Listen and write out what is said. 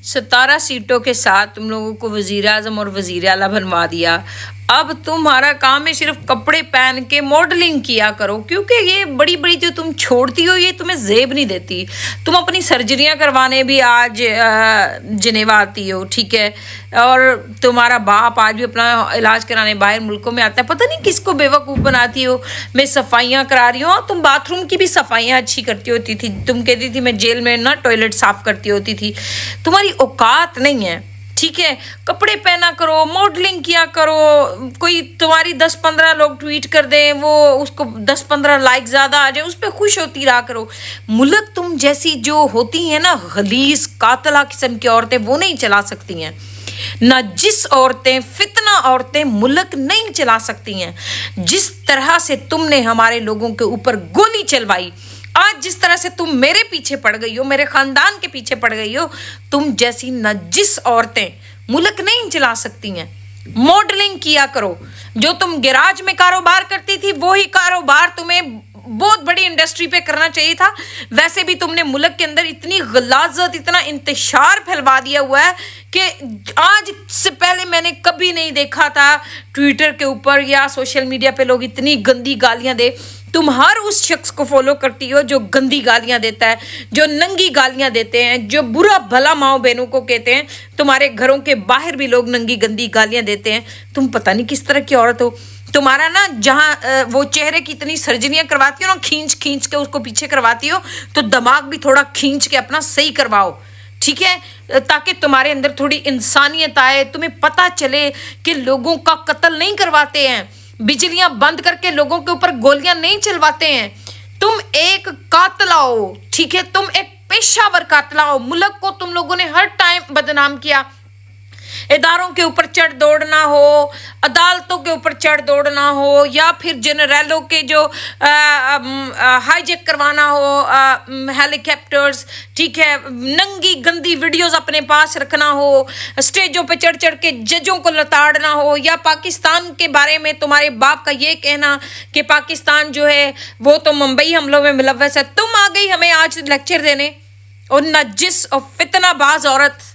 17 सीटों के साथ तुम लोगों को वजीर आजम और वजीर आला बनवा दिया। अब तुम्हारा काम है सिर्फ कपड़े पहन के मॉडलिंग किया करो, क्योंकि ये बड़ी बड़ी जो तुम छोड़ती हो ये तुम्हें जेब नहीं देती। तुम अपनी सर्जरियां करवाने भी आज जिनेवा आती हो, ठीक है, और तुम्हारा बाप आज भी अपना इलाज कराने बाहर मुल्कों में आता है। पता नहीं किसको बेवकूफ़ बनाती हो। मैं सफाइयाँ करा रही हूँ, तुम बाथरूम की भी सफाइयाँ अच्छी करती होती थी। तुम कहती थी मैं जेल में ना टॉयलेट साफ करती होती थी। तुम्हारी औकात नहीं है, ठीक है। कपड़े पहना करो, मॉडलिंग किया करो। कोई तुम्हारी 10-15 लोग ट्वीट कर दें, वो उसको 10-15 लाइक ज़्यादा आ जाए, उस पर खुश होती रहा करो। मुल्क तुम जैसी जो होती हैं ना गलीज़ कातला किस्म की औरतें, वो नहीं चला सकती हैं। नाजिस औरतें, फितना औरतें मुल्क नहीं चला सकती हैं। जिस तरह से तुमने हमारे लोगों के ऊपर गोली चलवाई, आज जिस तरह से तुम मेरे पीछे पड़ गई हो, मेरे खानदान के पीछे पड़ गई हो, तुम जैसी नजिस औरतें मुल्क नहीं चला सकती हैं। मॉडलिंग किया करो। जो तुम गैराज में कारोबार करती थी वही कारोबार तुम्हें बहुत बड़ी इंडस्ट्री पे करना चाहिए था। वैसे भी तुमने मुल्क के अंदर इतनी गलाजत, इतना इंतशार फैलवा दिया हुआ है कि आज से पहले मैंने कभी नहीं देखा था ट्विटर के ऊपर या सोशल मीडिया पे लोग इतनी गंदी गालियां दे। तुम हर उस शख्स को फॉलो करती हो जो गंदी गालियां देता है, जो नंगी गालियां देते हैं, जो बुरा भला माओ बहनों को कहते हैं। तुम्हारे घरों के बाहर भी लोग नंगी गंदी गालियां देते हैं। तुम पता नहीं किस तरह की औरत हो। तुम्हारा ना जहाँ वो चेहरे की इतनी सर्जरियां करवाती हो ना, खींच खींच के उसको पीछे करवाती हो, तो दिमाग भी थोड़ा खींच के अपना सही करवाओ, ठीक है, ताकि तुम्हारे अंदर थोड़ी इंसानियत आए। तुम्हें पता चले कि लोगों का कत्ल नहीं करवाते हैं, बिजलियां बंद करके लोगों के ऊपर गोलियां नहीं चलवाते हैं। तुम एक कातला हो, ठीक है, तुम एक पेशावर कातला हो। मुल्क को तुम लोगों ने हर टाइम बदनाम किया। इदारों के ऊपर चढ़ दौड़ना हो, अदालतों के ऊपर चढ़ दौड़ना हो, या फिर जनरलों के जो हाईजेक करवाना हो हेलीकॉप्टर्स, ठीक है, नंगी गंदी वीडियोस अपने पास रखना हो, स्टेजों पे चढ़ चढ़ के जजों को लताड़ना हो, या पाकिस्तान के बारे में तुम्हारे बाप का ये कहना कि पाकिस्तान जो है वो तो मुंबई हमलों में मुलव्वस है। तुम आ गई हमें आज लेक्चर देने, और नजिस और फितनाबाज औरत।